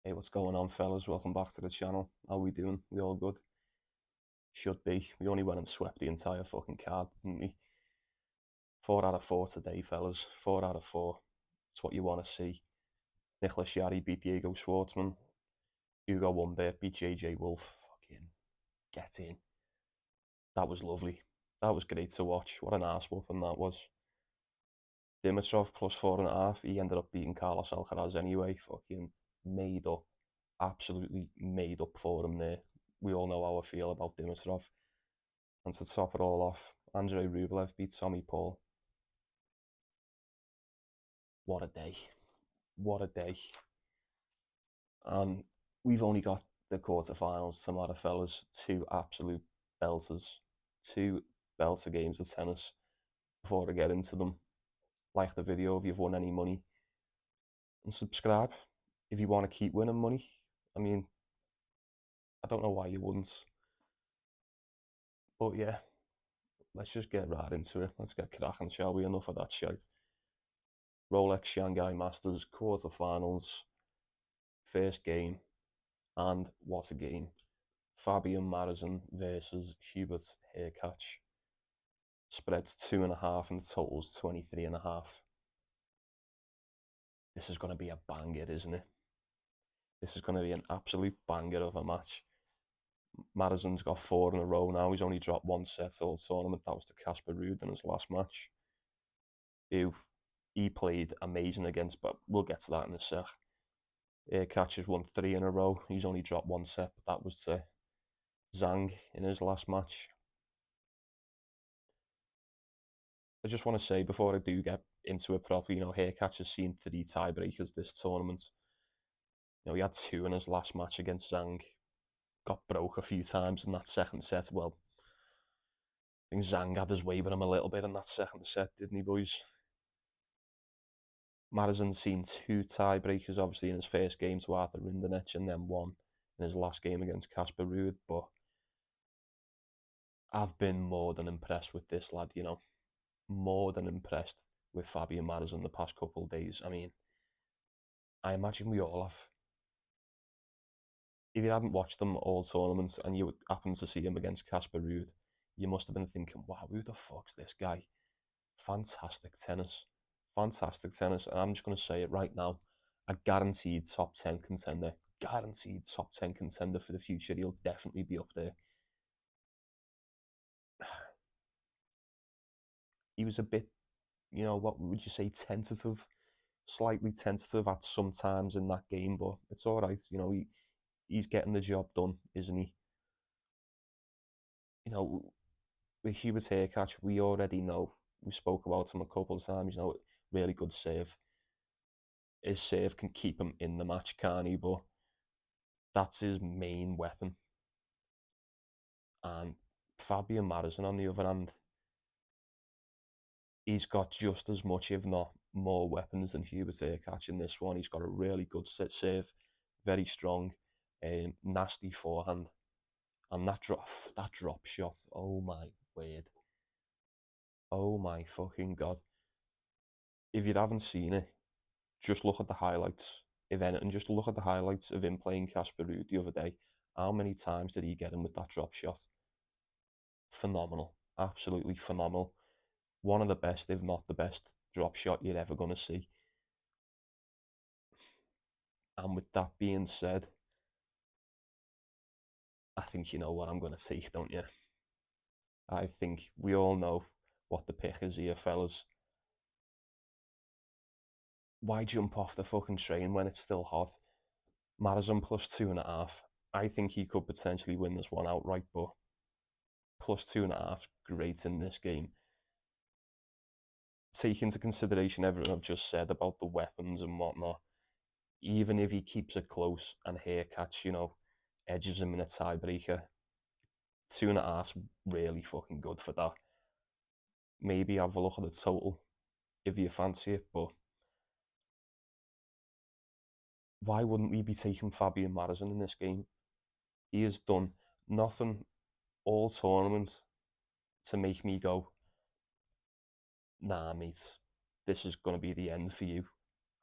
Hey, what's going on, fellas? Welcome back to the channel. How we doing? We all good? Should be. We only went and swept the entire fucking card, didn't we? 4 out of 4 today, fellas. 4 out of 4. It's what you want to see. Nicholas Jarry beat Diego Schwartzman. Hugo Humbert beat JJ Wolf. Fucking get in. That was lovely. That was great to watch. What an ass whooping that was. Dimitrov plus 4.5. He ended up beating Carlos Alcaraz anyway. Fucking made up. Absolutely made up for him there. We all know how I feel about Dimitrov. And to top it all off, Andrei Rublev beat Tommy Paul. What a day. What a day. And we've only got the quarterfinals tomorrow, fellas. Two absolute belters. Two belter games of tennis. Before I get into them, like the video if you've won any money. And subscribe if you want to keep winning money. I mean, I don't know why you wouldn't. But yeah, let's just get right into it. Let's get cracking, shall we? Enough of that shite. Rolex Shanghai Masters quarterfinals, first game, and what a game. Fabian Marizon versus Hubert Hurkacz. Spreads 2.5 and the total's 23.5. This is going to be a banger, isn't it? This is going to be an absolute banger of a match. Marizon's got 4 in a row now. He's only dropped 1 set all tournament. That was to Casper Ruud in his last match. He played amazing against, but we'll get to that in a sec. Hurkacz has won 3 in a row. He's only dropped 1 set, but that was to Zhang in his last match. I just want to say before I do get into it properly, Hurkacz has seen 3 tiebreakers this tournament. He had 2 in his last match against Zhang. Got broke a few times in that second set. Well, I think Zhang had his way with him a little bit in that second set, didn't he, boys? Marizon's seen 2 tiebreakers, obviously, in his first game to Arthur Rinderknech and then 1 in his last game against Casper Ruud. But I've been more than impressed with this lad, more than impressed with Fabian Marizon the past couple of days. I mean, I imagine we all have. If you hadn't watched them all tournaments and you happened to see him against Casper Ruud, you must have been thinking, wow, who the fuck's this guy? Fantastic tennis. Fantastic tennis. And I'm just going to say it right now. A guaranteed top 10 contender. Guaranteed top 10 contender for the future. He'll definitely be up there. He was a bit, what would you say, tentative? Slightly tentative at some times in that game, but it's all right. He's getting the job done, isn't he? With Hubert Hurkacz, we already know. We spoke about him a couple of times. Really good serve. His serve can keep him in the match, can't he? But that's his main weapon. And Fabian Marizon, on the other hand, he's got just as much, if not more, weapons than Hubert Hurkacz in this one. He's got a really good serve, very strong, nasty forehand, and that drop shot. Oh my word! Oh my fucking god! If you haven't seen it, just look at the highlights. If anything, just look at the highlights of him playing Casper Ruud the other day. How many times did he get him with that drop shot? Phenomenal, absolutely phenomenal. One of the best, if not the best, drop shot you're ever going to see. And with that being said, I think you know what I'm going to take, don't you? I think we all know what the pick is here, fellas. Why jump off the fucking train when it's still hot? Marizon plus 2.5. I think he could potentially win this one outright, but plus 2.5, great in this game. Take into consideration everything I've just said about the weapons and whatnot. Even if he keeps it close and Hurkacz, edges him in a tiebreaker, 2.5's really fucking good for that. Maybe have a look at the total if you fancy it, but why wouldn't we be taking Fabian Marizon in this game? He has done nothing all tournament to make me go, nah, mate, this is going to be the end for you.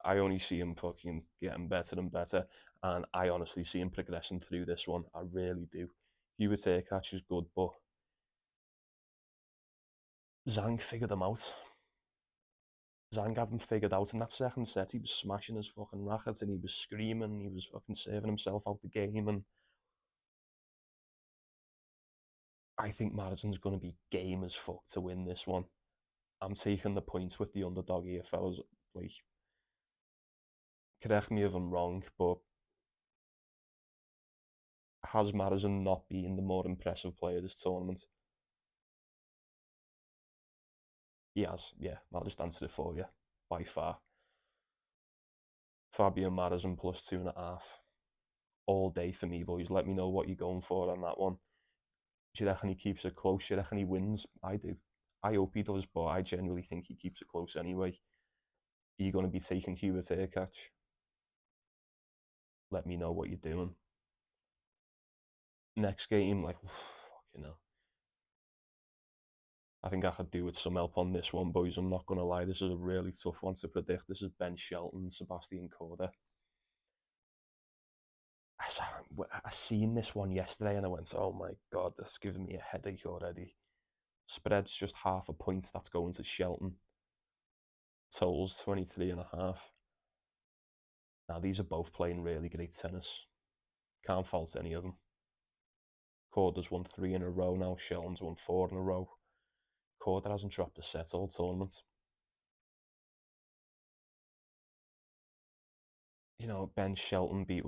I only see him fucking getting better and better, and I honestly see him progressing through this one. I really do. Hubert catch is good, but Zhang figured him out. Zhang had him figured out in that second set. He was smashing his fucking racket and he was screaming. He was fucking saving himself out the game. And I think Madison's going to be game as fuck to win this one. I'm taking the points with the underdog here, fellas. Like, correct me if I'm wrong, but has Madison not been the more impressive player this tournament? He has, yeah. I'll just answer it for you. By far. Fabio Madison plus 2.5. All day for me, boys. Let me know what you're going for on that one. Do you reckon he keeps it close? Do you reckon he wins? I do. I hope he does, but I genuinely think he keeps it close anyway. Are you going to be taking Hubert catch? Let me know what you're doing. Next game, like, fucking hell. I think I could do with some help on this one, boys. I'm not going to lie. This is a really tough one to predict. This is Ben Shelton, Sebastian Corda. I seen this one yesterday and I went, oh my God, that's giving me a headache already. Spread's just half a point. That's going to Shelton. Totals 23.5. Now, these are both playing really great tennis. Can't fault any of them. Corda's won 3 in a row now. Shelton's won 4 in a row. Corda hasn't dropped a set all tournament. You know, Ben Shelton beat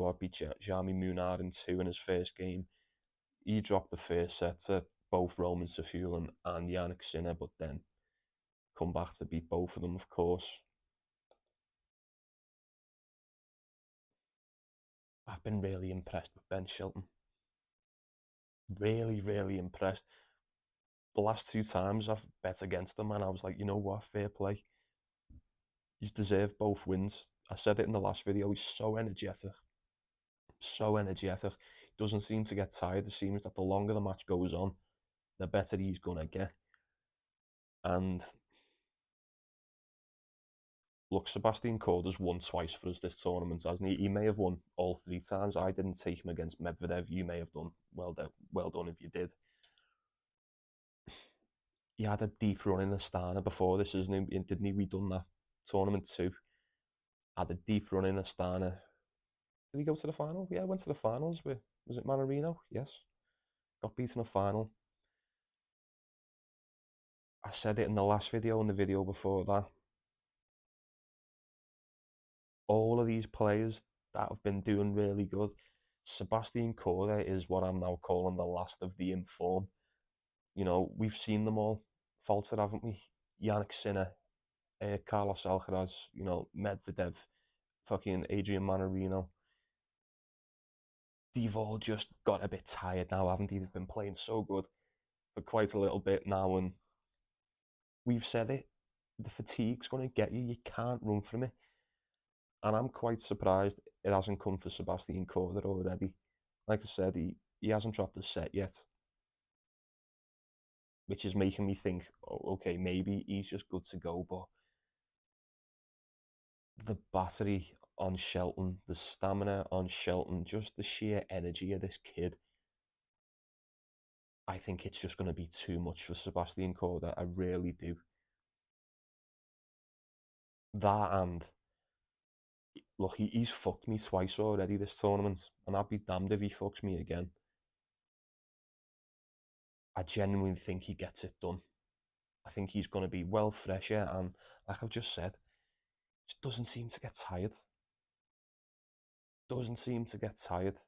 Jamie Munar in 2 in his first game. He dropped the first set to both Roman Safiullin and Yannick Sinner, but then come back to beat both of them, of course. I've been really impressed with Ben Shelton. Really, really impressed. The last 2 times I've bet against him, and I was like, you know what, fair play. He's deserved both wins. I said it in the last video. He's so energetic, so energetic. He doesn't seem to get tired. It seems that the longer the match goes on, the better he's gonna get. And look, Sebastian Korda's won twice for us this tournament, hasn't he? He may have won all 3 times. I didn't take him against Medvedev. You may have done. Well done if you did. He had a deep run in Astana before this, isn't he? Didn't he? We done that tournament too. Had a deep run in Astana. Did he go to the final? Yeah, went to the finals with, was it Manarino? Yes. Got beaten in the final. I said it in the last video and the video before that. All of these players that have been doing really good. Sebastian Corda is what I'm now calling the last of the inform. You know, we've seen them all falter, haven't we? Yannick Sinner, Carlos Alcaraz, you know, Medvedev, fucking Adrian Manarino. They've all just got a bit tired now, haven't they? They've been playing so good for quite a little bit now, and we've said it. The fatigue's going to get you. You can't run from it. And I'm quite surprised it hasn't come for Sebastian Corda already. Like I said, he hasn't dropped a set yet, which is making me think, oh, okay, maybe he's just good to go. But the battery on Shelton, the stamina on Shelton, just the sheer energy of this kid, I think it's just going to be too much for Sebastian Corda. I really do. That and look, he's fucked me twice already this tournament, and I'd be damned if he fucks me again. I genuinely think he gets it done. I think he's going to be well fresher, and like I've just said, just doesn't seem to get tired. Doesn't seem to get tired.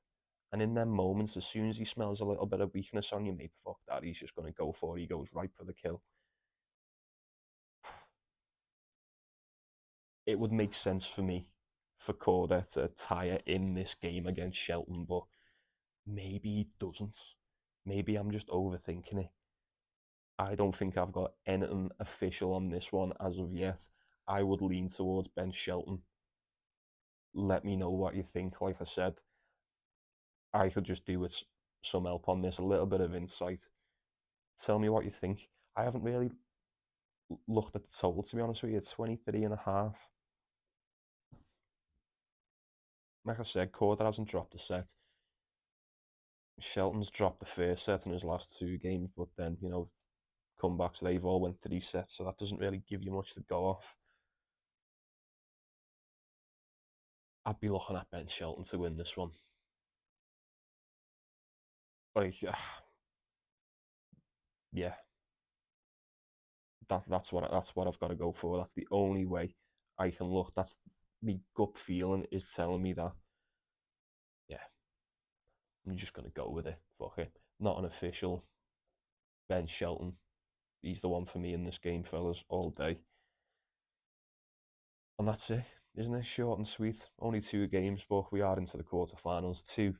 And in them moments, as soon as he smells a little bit of weakness on you, mate, fuck that. He's just going to go for it. He goes right for the kill. It would make sense for me for Corda to tire in this game against Shelton, but maybe he doesn't. Maybe I'm just overthinking it. I don't think I've got anything official on this one as of yet. I would lean towards Ben Shelton. Let me know what you think. Like I said, I could just do with some help on this, a little bit of insight. Tell me what you think. I haven't really looked at the total, to be honest with you. It's 23.5. Like I said, Corder hasn't dropped a set. Shelton's dropped the first set in his last two games, but then, comebacks, they've all went three sets, so that doesn't really give you much to go off. I'd be looking at Ben Shelton to win this one. Like, yeah, that's what I've got to go for. That's the only way I can look. That's me gut feeling is telling me that. Yeah, I'm just gonna go with it. Fuck it. Not an official. Ben Shelton. He's the one for me in this game, fellas, all day. And that's it, isn't it? Short and sweet. Only two games, but we are into the quarterfinals. Two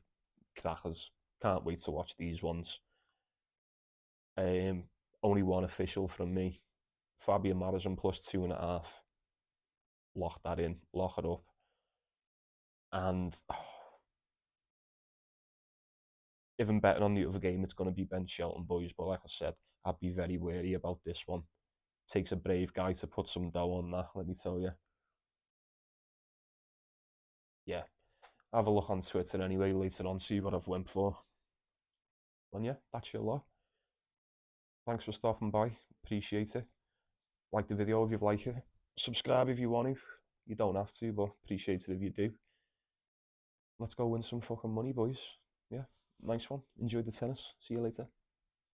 crackers. Can't wait to watch these ones. Um, Only one official from me. Fabian Madison plus 2.5. Lock that in. Lock it up. And if I'm betting on the other game, it's going to be Ben Shelton, boys. But like I said, I'd be very wary about this one. It takes a brave guy to put some dough on that, let me tell you. Yeah, have a look on Twitter anyway later on, see what I've went for. And yeah, that's your lot. Thanks for stopping by. Appreciate it. Like the video if you like it. Subscribe if you want to. You don't have to, but appreciate it if you do. Let's go win some fucking money, boys. Yeah, nice one. Enjoy the tennis. See you later.